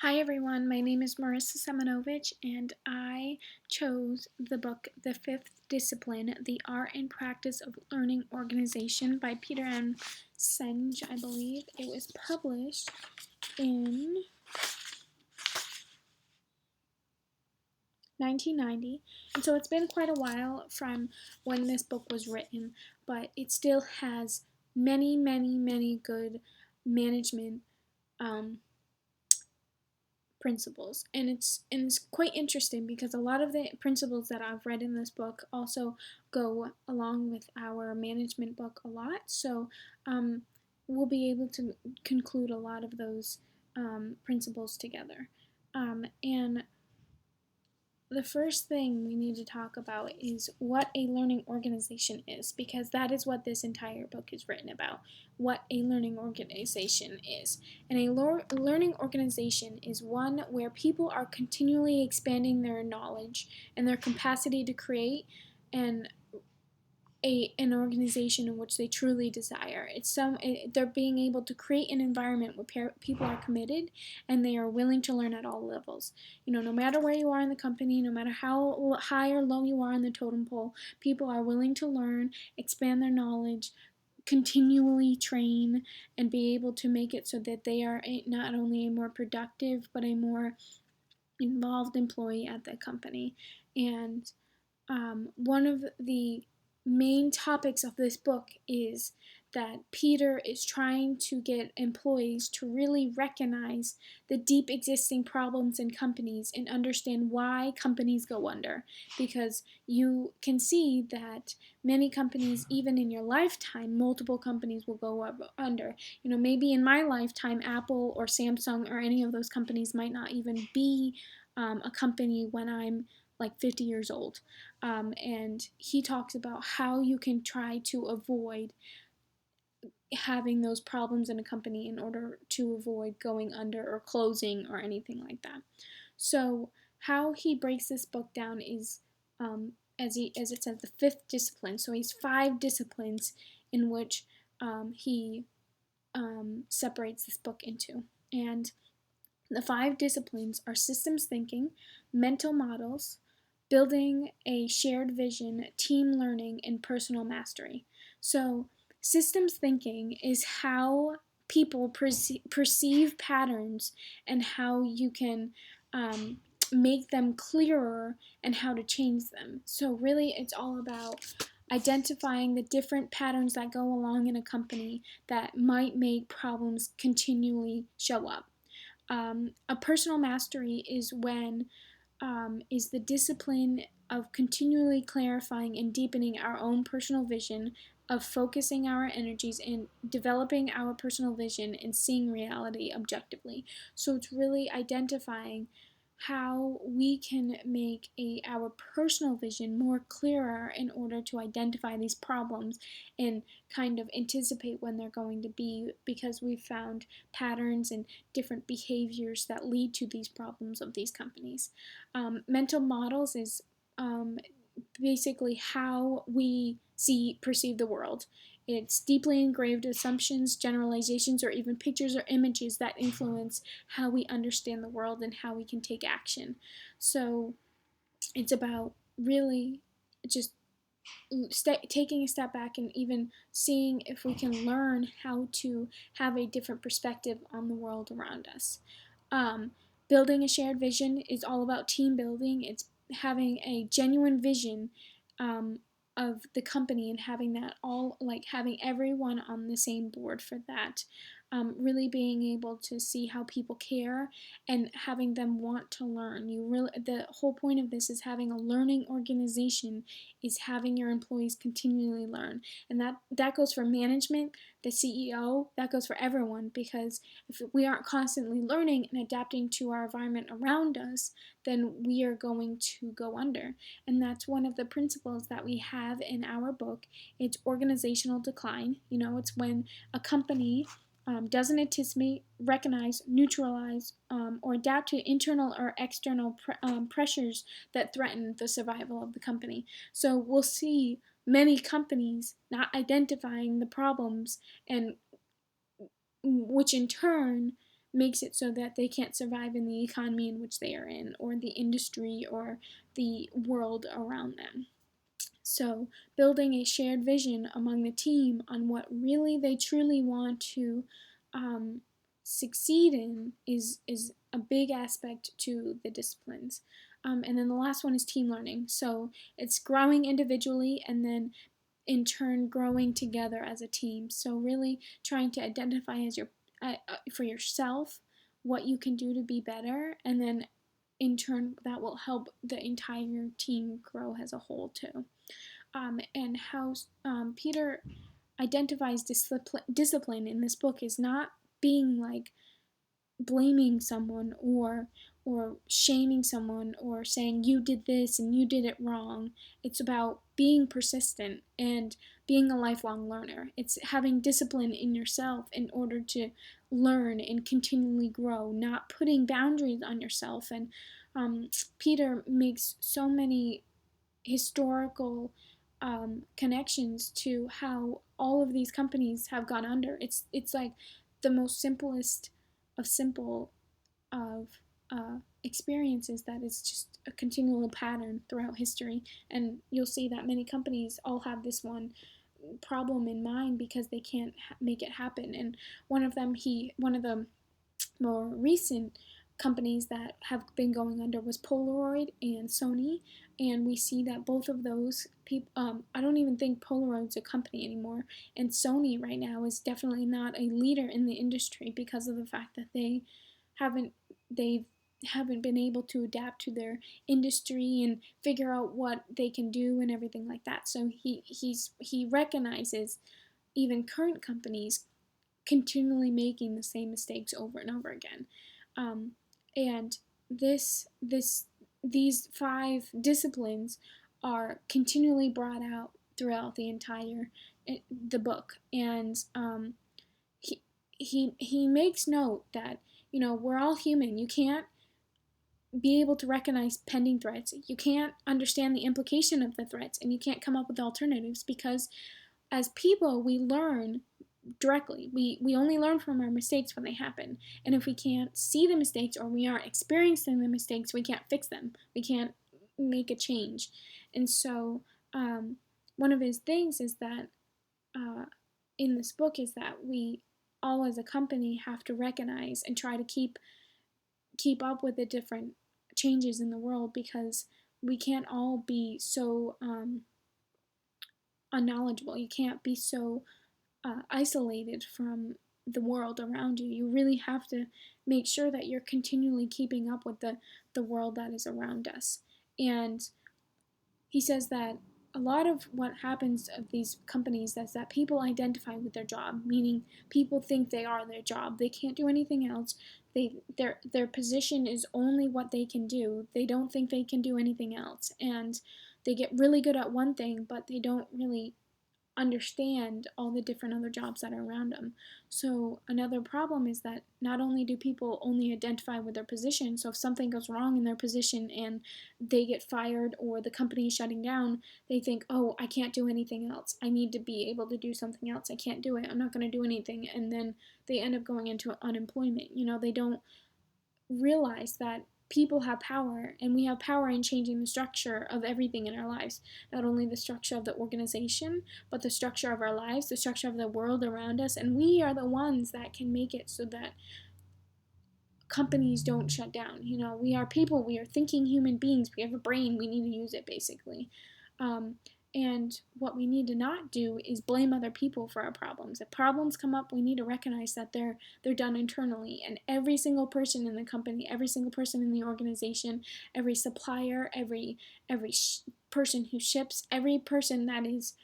Hi everyone, my name is Marissa Semenovich, and I chose the book The Fifth Discipline, The Art and Practice of Learning Organization by Peter M. Senge, I believe. It was published in 1990, and so it's been quite a while from when this book was written, but it still has many good management um, principles, and it's quite interesting because a lot of the principles that I've read in this book also go along with our management book a lot. So we'll be able to conclude a lot of those principles together. And the first thing we need to talk about is what a learning organization is, because that is what this entire book is written about, what a learning organization is. And a learning organization is one where people are continually expanding their knowledge and their capacity to create and an organization in which they truly desire. They're being able to create an environment where people are committed and they are willing to learn at all levels. No matter where you are in the company, no matter how high or low you are in the totem pole, people are willing to learn, expand their knowledge, continually train, and be able to make it so that they are not only a more productive but a more involved employee at the company. And one of the main topics of this book is that Peter is trying to get employees to really recognize the deep existing problems in companies and understand why companies go under. Because you can see that many companies, even in your lifetime, multiple companies will go under. Maybe in my lifetime, Apple or Samsung or any of those companies might not even be a company when I'm like 50 years old. And he talks about how you can try to avoid having those problems in a company in order to avoid going under or closing or anything like that. So how he breaks this book down is, as it says, the fifth discipline. So he's 5 disciplines in which he separates this book into. And the 5 disciplines are systems thinking, mental models, building a shared vision, team learning, and personal mastery. So, systems thinking is how people perceive patterns and how you can make them clearer and how to change them. So, really, it's all about identifying the different patterns that go along in a company that might make problems continually show up. A personal mastery is the discipline of continually clarifying and deepening our own personal vision, of focusing our energies and developing our personal vision and seeing reality objectively. So it's really identifying how we can make our personal vision more clearer in order to identify these problems and kind of anticipate when they're going to be, because we've found patterns and different behaviors that lead to these problems of these companies. Mental models is basically how we perceive the world. It's deeply engraved assumptions, generalizations, or even pictures or images that influence how we understand the world and how we can take action. So it's about really just taking a step back and even seeing if we can learn how to have a different perspective on the world around us. Um, Building a shared vision is all about team building. It's having a genuine vision um, of the company and having that all, like having everyone on the same board for that. Really being able to see how people care and having them want to learn. The whole point of this is having a learning organization, is having your employees continually learn. And that goes for management, the CEO, that goes for everyone, because if we aren't constantly learning and adapting to our environment around us, then we are going to go under. And that's one of the principles that we have in our book. It's organizational decline. It's when a company doesn't anticipate, recognize, neutralize, or adapt to internal or external pressures that threaten the survival of the company. So we'll see many companies not identifying the problems, and which in turn makes it so that they can't survive in the economy in which they are in, or the industry, or the world around them. So, building a shared vision among the team on what really they truly want to um, succeed in is a big aspect to the disciplines. And then the last one is team learning. So, it's growing individually and then in turn growing together as a team. So, really trying to identify as for yourself what you can do to be better, and then in turn that will help the entire team grow as a whole too. And how Peter identifies discipline in this book is not being like blaming someone or shaming someone or saying you did this and you did it wrong. It's about being persistent and being a lifelong learner. It's having discipline in yourself in order to learn and continually grow, not putting boundaries on yourself. And Peter makes so many historical connections to how all of these companies have gone under. It's like the most simplest of simple of experiences that is just a continual pattern throughout history, and you'll see that many companies all have this one problem in mind because they can't make it happen. And one of the more recent companies that have been going under was Polaroid and Sony, and we see that both of those people. I don't even think Polaroid's a company anymore, and Sony right now is definitely not a leader in the industry because of the fact that haven't they haven't been able to adapt to their industry and figure out what they can do and everything like that. So he recognizes even current companies continually making the same mistakes over and over again. Um, and these 5 disciplines are continually brought out throughout the book, and he he makes note that we're all human. You can't be able to recognize pending threats. You can't understand the implication of the threats, and you can't come up with alternatives because as people we learn directly. We only learn from our mistakes when they happen. And if we can't see the mistakes or we aren't experiencing the mistakes, we can't fix them. We can't make a change. And so, one of his things is that in this book is that we all as a company have to recognize and try to keep up with the different changes in the world, because we can't all be so unknowledgeable. You can't be so isolated from the world around you. You really have to make sure that you're continually keeping up with the world that is around us. And he says that a lot of what happens of these companies is that people identify with their job, meaning people think they are their job. They can't do anything else. Their position is only what they can do. They don't think they can do anything else. And they get really good at one thing, but they don't really understand all the different other jobs that are around them. So another problem is that not only do people only identify with their position, so if something goes wrong in their position and they get fired or the company is shutting down, they think, oh, I can't do anything else. I need to be able to do something else. I can't do it. I'm not going to do anything. And then they end up going into unemployment. They don't realize that people have power, and we have power in changing the structure of everything in our lives. Not only the structure of the organization, but the structure of our lives, the structure of the world around us, and we are the ones that can make it so that companies don't shut down. We are people, we are thinking human beings, we have a brain, we need to use it basically. And what we need to not do is blame other people for our problems. If problems come up, we need to recognize that they're done internally. And every single person in the company, every single person in the organization, every supplier, every person who ships, every person that is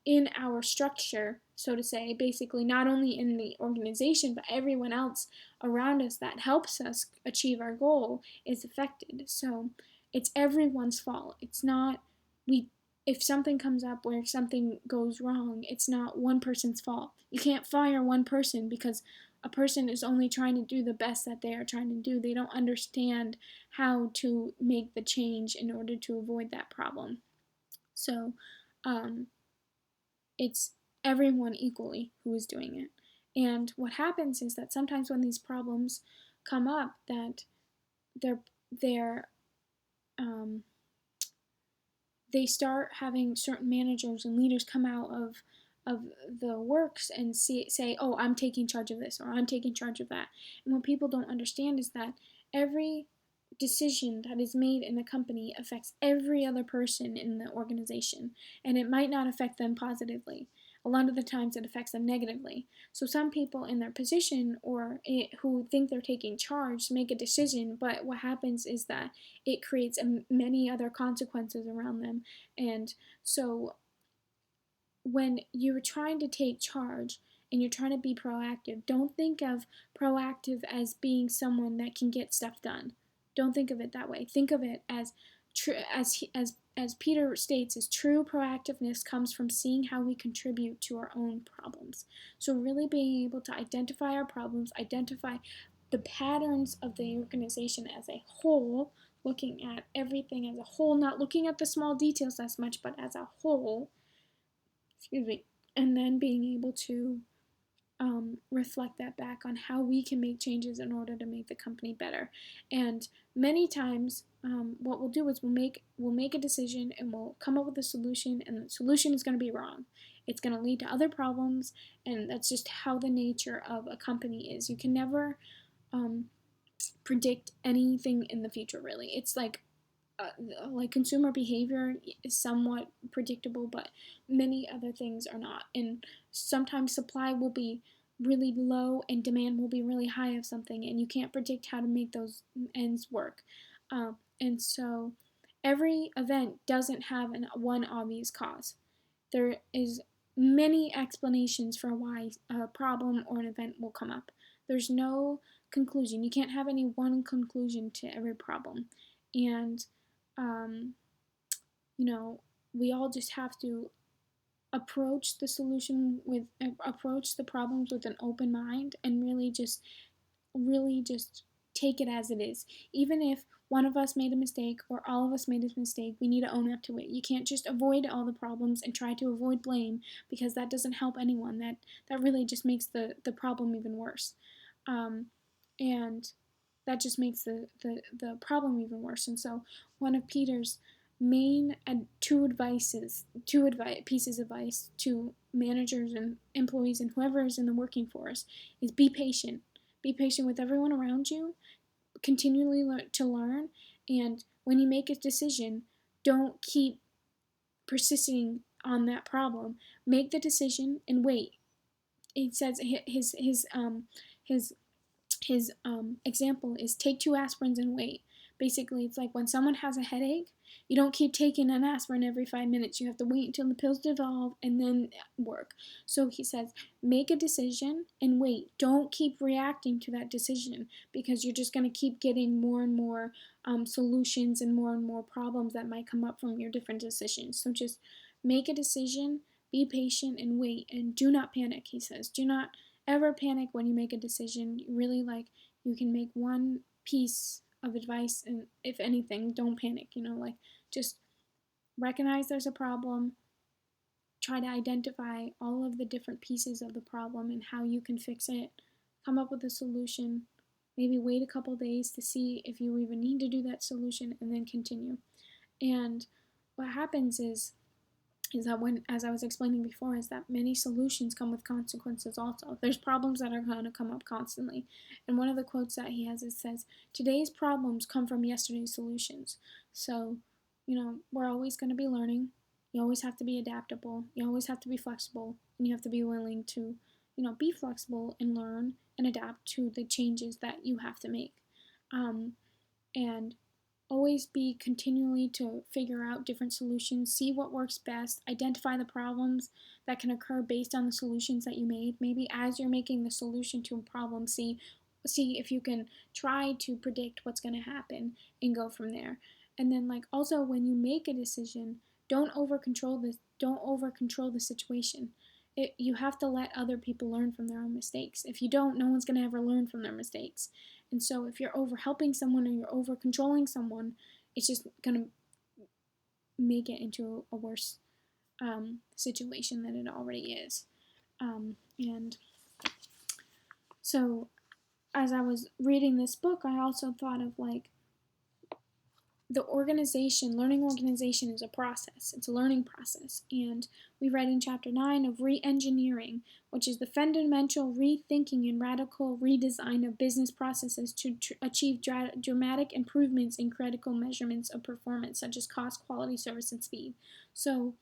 in our structure, so to say, basically not only in the organization, but everyone else around us that helps us achieve our goal is affected. So it's everyone's fault. It's not if something comes up where something goes wrong, it's not one person's fault. You can't fire one person because a person is only trying to do the best that they are trying to do. They don't understand how to make the change in order to avoid that problem. So, it's everyone equally who is doing it. And what happens is that sometimes when these problems come up, that they're um, they start having certain managers and leaders come out of the works and say, oh, I'm taking charge of this, or I'm taking charge of that. And what people don't understand is that every decision that is made in the company affects every other person in the organization, and it might not affect them positively. A lot of the times it affects them negatively. So some people in their position who think they're taking charge make a decision, but what happens is that it creates many other consequences around them. And so when you're trying to take charge and you're trying to be proactive, don't think of proactive as being someone that can get stuff done. Don't think of it that way. Think of it as as Peter states, is true proactiveness comes from seeing how we contribute to our own problems. So really being able to identify our problems, identify the patterns of the organization as a whole, looking at everything as a whole, not looking at the small details as much, but as a whole, excuse me, and then being able to reflect that back on how we can make changes in order to make the company better. And many times, what we'll do is we'll make a decision and we'll come up with a solution, and the solution is going to be wrong. It's going to lead to other problems, and that's just how the nature of a company is. You can never predict anything in the future, really. It's like consumer behavior is somewhat predictable, but many other things are not. And sometimes supply will be really low and demand will be really high of something, and you can't predict how to make those ends work. And so every event doesn't have one obvious cause. There is many explanations for why a problem or an event will come up. There's no conclusion. You can't have any one conclusion to every problem. And um, you know, we all just have to approach the problems with an open mind, and really just take it as it is. Even if one of us made a mistake or all of us made a mistake, we need to own up to it. You can't just avoid all the problems and try to avoid blame, because that doesn't help anyone. That really just makes the problem even worse. And that just makes the problem even worse. And so one of Peter's main pieces of advice to managers and employees and whoever is in the working force is be patient. Be patient with everyone around you. Continually to learn. And when you make a decision, don't keep persisting on that problem. Make the decision and wait. It says his example is take 2 aspirins and wait. Basically, it's like when someone has a headache, you don't keep taking an aspirin every 5 minutes. You have to wait until the pills dissolve and then work. So he says, make a decision and wait. Don't keep reacting to that decision, because you're just going to keep getting more and more solutions and more problems that might come up from your different decisions. So just make a decision, be patient, and wait. And do not panic, he says. Do not ever panic when you make a decision. Really, you can make one piece of advice, and if anything, don't panic. Just recognize there's a problem, try to identify all of the different pieces of the problem and how you can fix it, come up with a solution, maybe wait a couple days to see if you even need to do that solution, and then continue. And what happens is that as I was explaining before, is that many solutions come with consequences also. There's problems that are going to come up constantly. And one of the quotes that he has, it says, today's problems come from yesterday's solutions. So, we're always going to be learning. You always have to be adaptable. You always have to be flexible. And you have to be willing to, be flexible and learn and adapt to the changes that you have to make. And always be continually to figure out different solutions, see what works best, identify the problems that can occur based on the solutions that you made. Maybe as you're making the solution to a problem, see if you can try to predict what's going to happen and go from there. And then also when you make a decision, don't over control the situation. You have to let other people learn from their own mistakes. If you don't, no one's going to ever learn from their mistakes. And so if you're over helping someone or you're over controlling someone, it's just going to make it into a worse situation than it already is. And So as I was reading this book, I also thought of like learning organization is a process. It's a learning process. And we read in chapter 9 of re-engineering, which is the fundamental rethinking and radical redesign of business processes to achieve dramatic improvements in critical measurements of performance, such as cost, quality, service, and speed. So,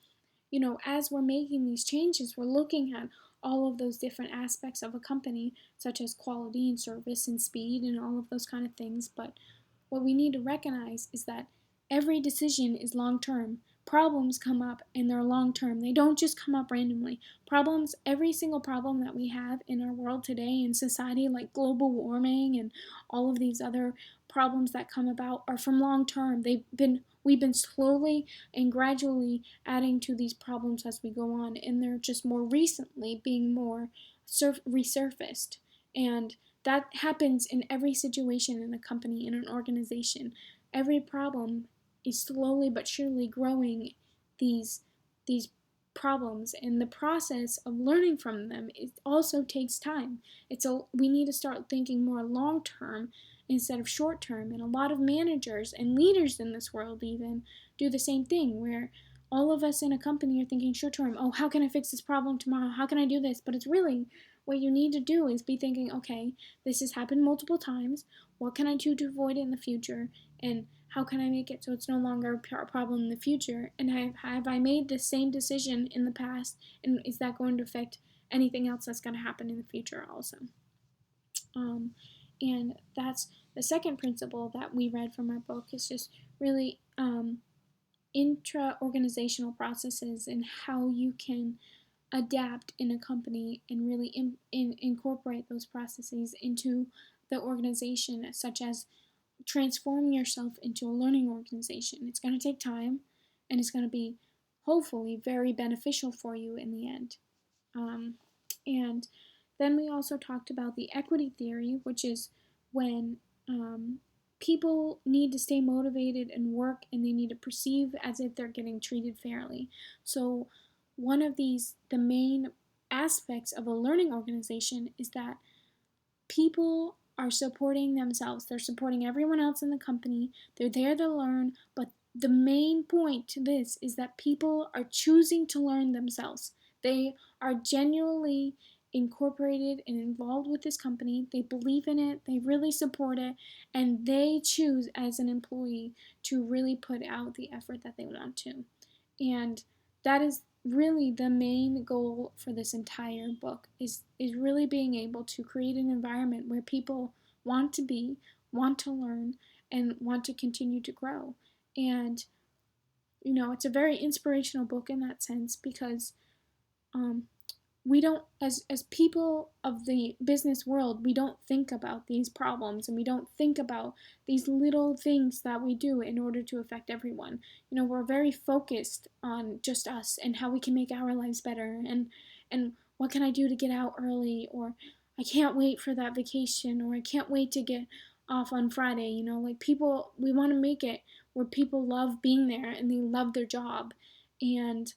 as we're making these changes, we're looking at all of those different aspects of a company, such as quality and service and speed and all of those kind of things. But what we need to recognize is that every decision is long term. Problems come up and they're long term. They don't just come up randomly. Every single problem that we have in our world today in society, like global warming and all of these other problems that come about, are from long term. We've been slowly and gradually adding to these problems as we go on, and they're just more recently being more resurfaced. And that happens in every situation in a company, in an organization. Every problem is slowly but surely growing these these problems, and the process of learning from them, it also takes time. We need to start thinking more long term instead of short term, and a lot of managers and leaders in this world even do the same thing, where all of us in a company are thinking short term. Oh, how can I fix this problem tomorrow? How can I do this? But it's really, what you need to do is be thinking, okay, this has happened multiple times. What can I do to avoid it in the future? And how can I make it so it's no longer a problem in the future? And have I made the same decision in the past? And is that going to affect anything else that's going to happen in the future also? And that's the second principle that we read from our book, is just really intra-organizational processes and how you can adapt in a company and really incorporate those processes into the organization, such as transforming yourself into a learning organization. It's going to take time, and it's going to be hopefully very beneficial for you in the end. And then we also talked about the equity theory, which is when people need to stay motivated and work, and they need to perceive as if they're getting treated fairly. So one of the main aspects of a learning organization is that people are supporting themselves. They're supporting everyone else in the company. They're there to learn, but the main point to this is that people are choosing to learn themselves. They are genuinely incorporated and involved with this company. They believe in it, they really support it, and they choose as an employee to really put out the effort that they want to. And that is really the main goal for this entire book, is really being able to create an environment where people want to be, want to learn, and want to continue to grow. And it's a very inspirational book in that sense, because we don't, as people of the business world, we don't think about these problems, and we don't think about these little things that we do in order to affect everyone. We're very focused on just us and how we can make our lives better, and what can I do to get out early, or I can't wait for that vacation, or I can't wait to get off on Friday. Like, people, we want to make it where people love being there and they love their job. And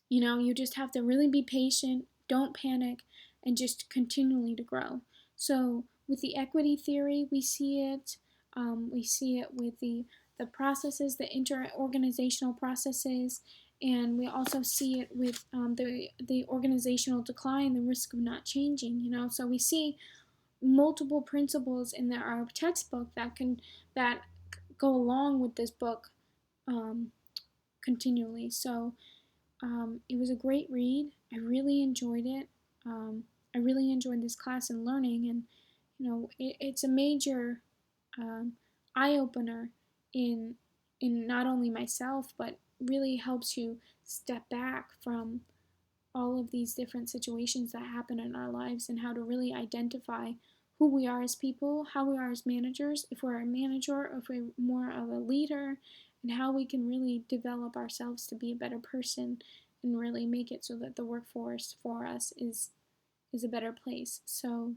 you just have to really be patient, don't panic, and just continually to grow. So with the equity theory, we see it. With the processes, the inter-organizational processes, and we also see it with the organizational decline, the risk of not changing. So we see multiple principles in our textbook that go along with this book continually. So it was a great read. I really enjoyed it. I really enjoyed this class and learning, and it's a major eye opener in not only myself, but really helps you step back from all of these different situations that happen in our lives, and how to really identify who we are as people, how we are as managers, if we're a manager, or if we're more of a leader, and how we can really develop ourselves to be a better person and really make it so that the workforce for us is a better place. So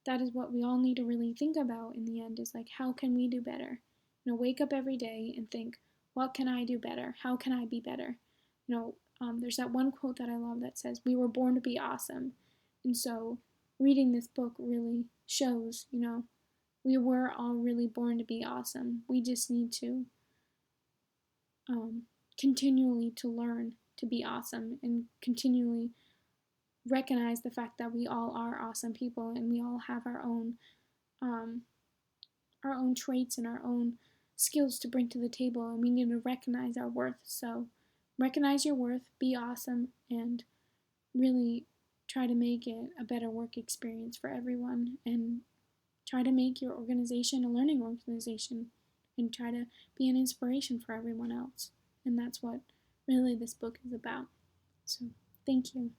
that is what we all need to really think about in the end, is like, how can we do better? Wake up every day and think, what can I do better? How can I be better? There's that one quote that I love that says, "We were born to be awesome." And so reading this book really shows, we were all really born to be awesome. We just need to um, continually to learn to be awesome and continually recognize the fact that we all are awesome people and we all have um, our own traits and our own skills to bring to the table, and we need to recognize our worth. So recognize your worth, be awesome, and really try to make it a better work experience for everyone, and try to make your organization a learning organization, and try to be an inspiration for everyone else. And that's what really this book is about. So thank you.